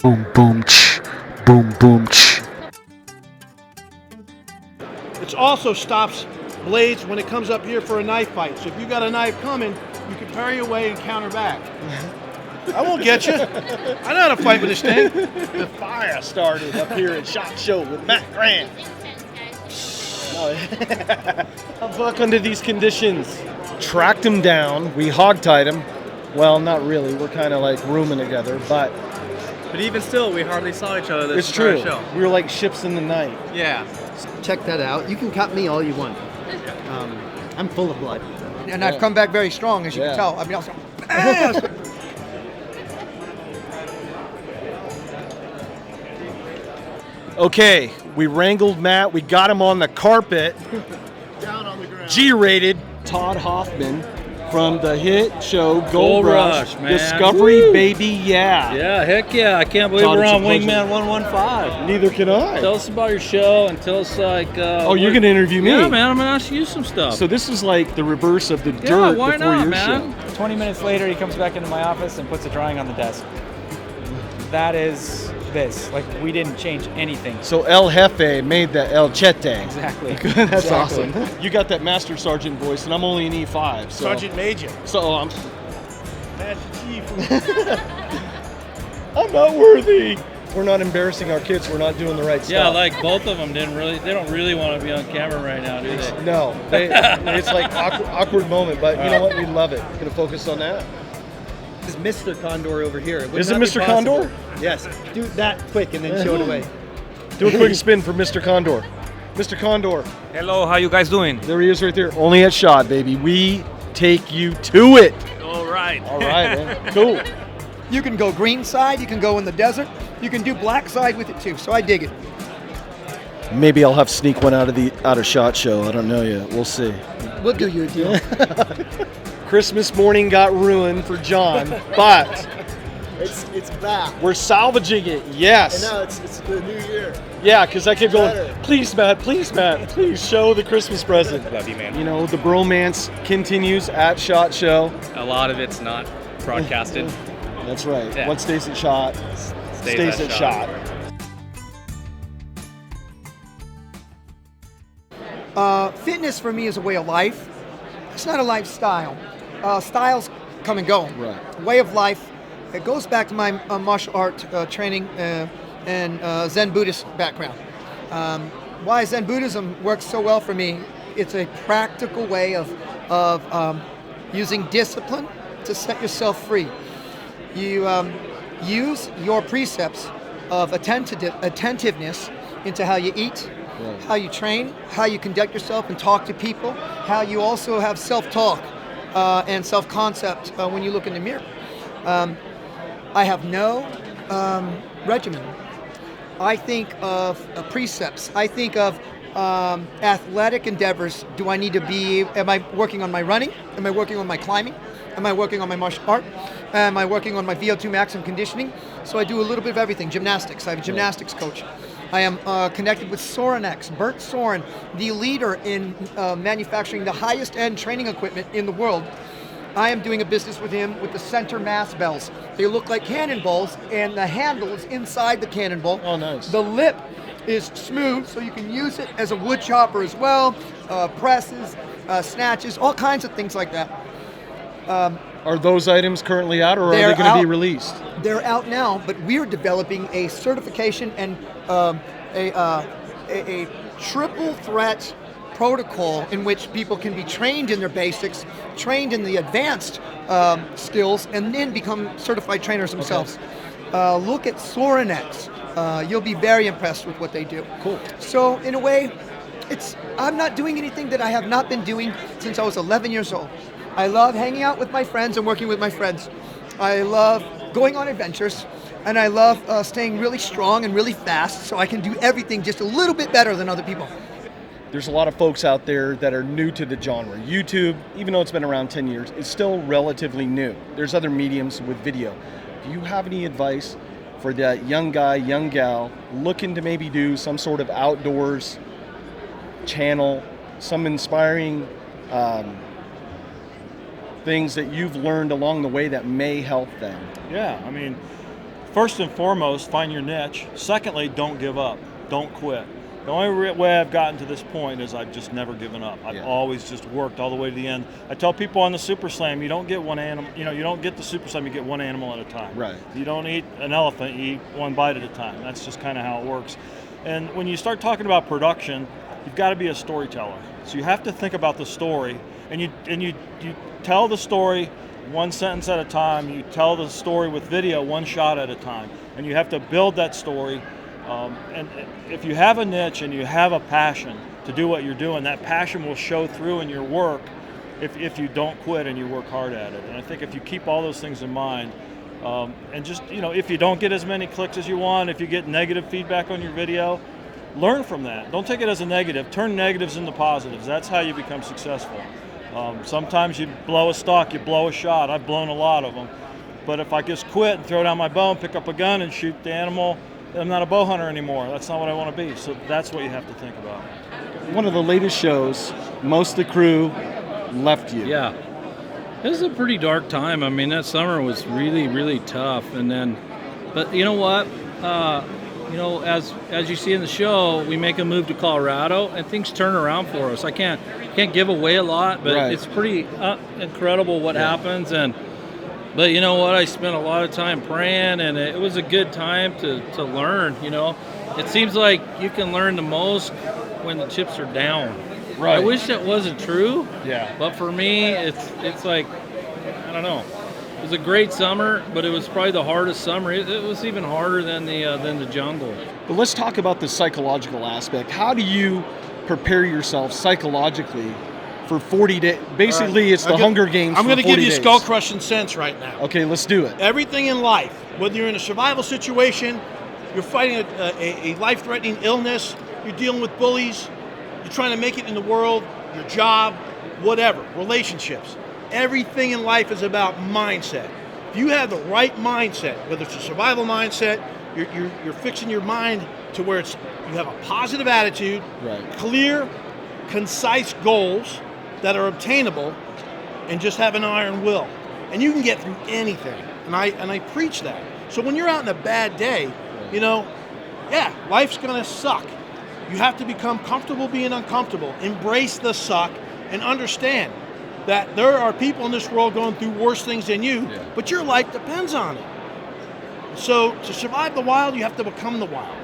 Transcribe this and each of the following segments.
Boom, boom, ch. Boom, boom, ch. It also stops blades when it comes up here for a knife fight. So if you got a knife coming, you can parry away and counter back. I won't get you. I know how to fight with this thing. The fire started up here at SHOT Show with Matt Grant. Buck under these conditions. Tracked him down. We hogtied him. Well, not really. We're kind of like rooming together, but even still, we hardly saw each other this it's true. entire show. We were like ships in the night. Yeah. Check that out. You can cut me all you want. I'm full of blood. And I've come back very strong, as you can tell. I mean, I was Okay, we wrangled Matt. We got him on the carpet. Down on the ground. G-rated. Todd Hoffman from the hit show Gold Gold Rush. Rush, man. Discovery, Woo. baby, yeah. Yeah, heck yeah. I can't believe Todd, we're it's a on pleasure. Wingman 115. Neither can I. Tell us about your show and tell us like... Oh, you're going to interview me? Yeah, man. I'm going to ask you some stuff. So this is like the reverse of the yeah, dirt why before not, your man? show. 20 minutes later, he comes back into my office and puts a drawing on the desk. That is this. Like, we didn't change anything. So El Jefe made the El Chete. Exactly. That's Exactly. awesome. You got that Master Sergeant voice, and I'm only an E5. So. Sergeant Major. So I'm Master Chief. I'm not worthy. We're not embarrassing our kids. We're not doing the right stuff. Yeah, like both of them didn't really... They don't really want to be on camera right now, do they? No, it's like awkward moment, but you know what? We love it. Gonna focus on that. This is Mr. Condor over here. Is it Mr. Condor? Yes. Do that quick and then show it away. Do a quick spin for Mr. Condor. Mr. Condor. Hello, how you guys doing? There he is right there. Only at SHOT, baby. We take you to it. All right. All right, man. Cool. You can go green side. You can go in the desert. You can do black side with it too. So I dig it. Maybe I'll have sneak one out of SHOT Show. I don't know yet. We'll see. We'll do you a deal. Christmas morning got ruined for John, but It's back. we're salvaging it. Yes. And now it's the new year. Yeah, because I kept going, better. please, Matt, please show the Christmas present. Love you, man. You know, the bromance continues at SHOT Show. A lot of it's not broadcasted. That's right. Yeah. What stays at SHOT stays at SHOT. Fitness for me is a way of life. It's not a lifestyle. Styles come and go. Right. Way of life. It goes back to my martial art training and Zen Buddhist background. Why Zen Buddhism works so well for me, it's a practical way of using discipline to set yourself free. You use your precepts of attentiveness into how you eat, Right. how you train, how you conduct yourself and talk to people, how you also have self-talk and self-concept when you look in the mirror. I have no regimen. I think of precepts. I think of athletic endeavors. Do I need to be, am I working on my running? Am I working on my climbing? Am I working on my martial art? Am I working on my VO2 max and conditioning? So I do a little bit of everything. Gymnastics. I have a gymnastics coach. I am connected with Sorenex, Bert Soren, the leader in manufacturing the highest end training equipment in the world. I am doing a business with him with the center mass bells. They look like cannonballs, and the handle is inside the cannonball. Oh, nice. The lip is smooth, so you can use it as a wood chopper as well, presses, snatches, all kinds of things like that. Are those items currently out, or are they They're going to be out. released? They're out now, but we're developing a certification and a triple threat protocol in which people can be trained in their basics, trained in the advanced skills, and then become certified trainers themselves. Look at Sorenex. You'll be very impressed with what they do. Cool. So in a way, I'm not doing anything that I have not been doing since I was 11 years old. I love hanging out with my friends and working with my friends. I love going on adventures, and I love staying really strong and really fast so I can do everything just a little bit better than other people. There's a lot of folks out there that are new to the genre. YouTube, even though it's been around 10 years, is still relatively new. There's other mediums with video. Do you have any advice for that young guy, young gal, looking to maybe do some sort of outdoors channel, some inspiring things that you've learned along the way that may help them? Yeah, I mean, first and foremost, find your niche. Secondly, don't give up. Don't quit. The only way I've gotten to this point is I've just never given up. I've always just worked all the way to the end. I tell people on the Super Slam, you don't get one animal, you don't get the Super Slam, you get one animal at a time. Right. You don't eat an elephant, you eat one bite at a time. That's just kind of how it works. And when you start talking about production, you've got to be a storyteller. So you have to think about the story, and you tell the story one sentence at a time. You tell the story with video one shot at a time, and you have to build that story. And if you have a niche and you have a passion to do what you're doing, that passion will show through in your work if you don't quit and you work hard at it. And I think if you keep all those things in mind, and just, if you don't get as many clicks as you want, if you get negative feedback on your video, learn from that. Don't take it as a negative. Turn negatives into positives. That's how you become successful. Sometimes you blow a stock, you blow a shot. I've blown a lot of them. But if I just quit and throw down my bow and pick up a gun and shoot the animal, I'm not a bow hunter anymore. That's not what I want to be. So that's what you have to think about. One of the latest shows, most of the crew left you. Yeah. It was a pretty dark time. I mean, that summer was really, really tough. But you know what? As you see in the show, we make a move to Colorado, and things turn around for us. I can't give away a lot, but It's pretty incredible what happens. But you know what? I spent a lot of time praying, and it was a good time to learn. It seems like you can learn the most when the chips are down. Right. I wish that wasn't true. Yeah. But for me, it's like, I don't know. It was a great summer, but it was probably the hardest summer. It was even harder than the jungle. But let's talk about the psychological aspect. How do you prepare yourself psychologically for 40 days? Basically, it's the Hunger Games for 40 days. I'm going to give you skull-crushing sense right now. Okay, let's do it. Everything in life, whether you're in a survival situation, you're fighting a life-threatening illness, you're dealing with bullies, you're trying to make it in the world, your job, whatever, relationships. Everything in life is about mindset. If you have the right mindset, whether it's a survival mindset, you're fixing your mind to where you have a positive attitude, clear, concise goals that are obtainable, and just have an iron will. And you can get through anything. And I preach that. So when you're out in a bad day, life's gonna suck. You have to become comfortable being uncomfortable. Embrace the suck and understand that there are people in this world going through worse things than you, but your life depends on it. So to survive the wild, you have to become the wild.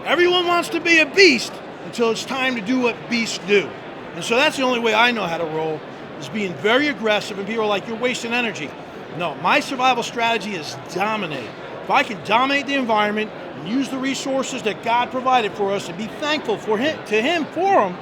Everyone wants to be a beast until it's time to do what beasts do. And so that's the only way I know how to roll, is being very aggressive, and people are like, you're wasting energy. No, my survival strategy is dominate. If I can dominate the environment and use the resources that God provided for us and be thankful to him for them,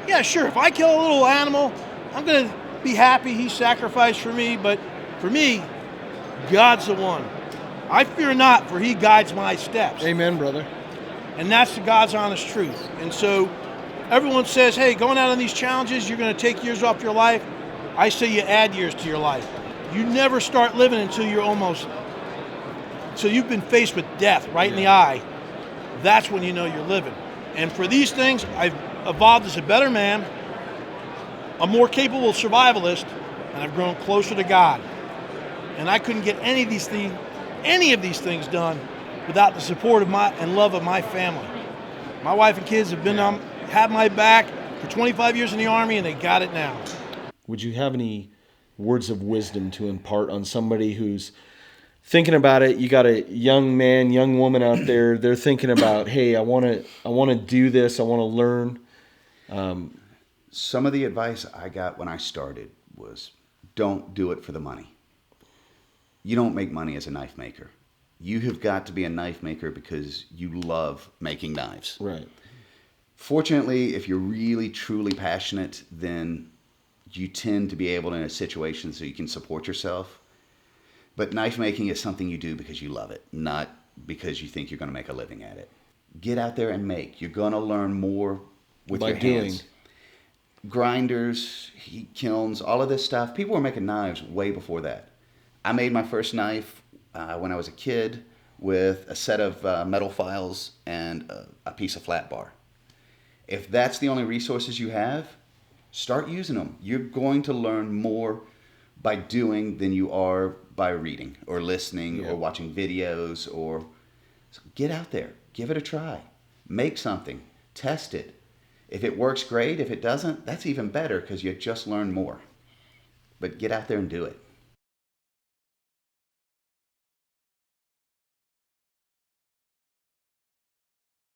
yeah, sure, if I kill a little animal, I'm going to be happy he sacrificed for me, but for me, God's the one. I fear not, for he guides my steps. Amen, brother. And that's the God's honest truth. And so everyone says, hey, going out on these challenges, you're going to take years off your life. I say you add years to your life. You never start living until you've been faced with death right in the eye. That's when you know you're living. And for these things, I've evolved as a better man, a more capable survivalist, and I've grown closer to God. And I couldn't get any of these things done without the support and love of my family. My wife and kids have my back for 25 years in the Army, and they got it now. Would you have any words of wisdom to impart on somebody who's thinking about it? You got a young man, young woman out there, they're thinking about, hey, I want to do this, I want to learn. Some of the advice I got when I started was, don't do it for the money. You don't make money as a knife maker. You have got to be a knife maker because you love making knives. Right. Fortunately, if you're really, truly passionate, then you tend to be able in a situation so you can support yourself. But knife making is something you do because you love it, not because you think you're going to make a living at it. Get out there and make. You're going to learn more with your hands. Grinders, heat kilns, all of this stuff. People were making knives way before that. I made my first knife when I was a kid with a set of metal files and a piece of flat bar. If that's the only resources you have, start using them. You're going to learn more by doing than you are by reading or listening or watching videos. Or so get out there, give it a try, make something, test it. If it works, great. If it doesn't, that's even better because you just learned more. But get out there and do it.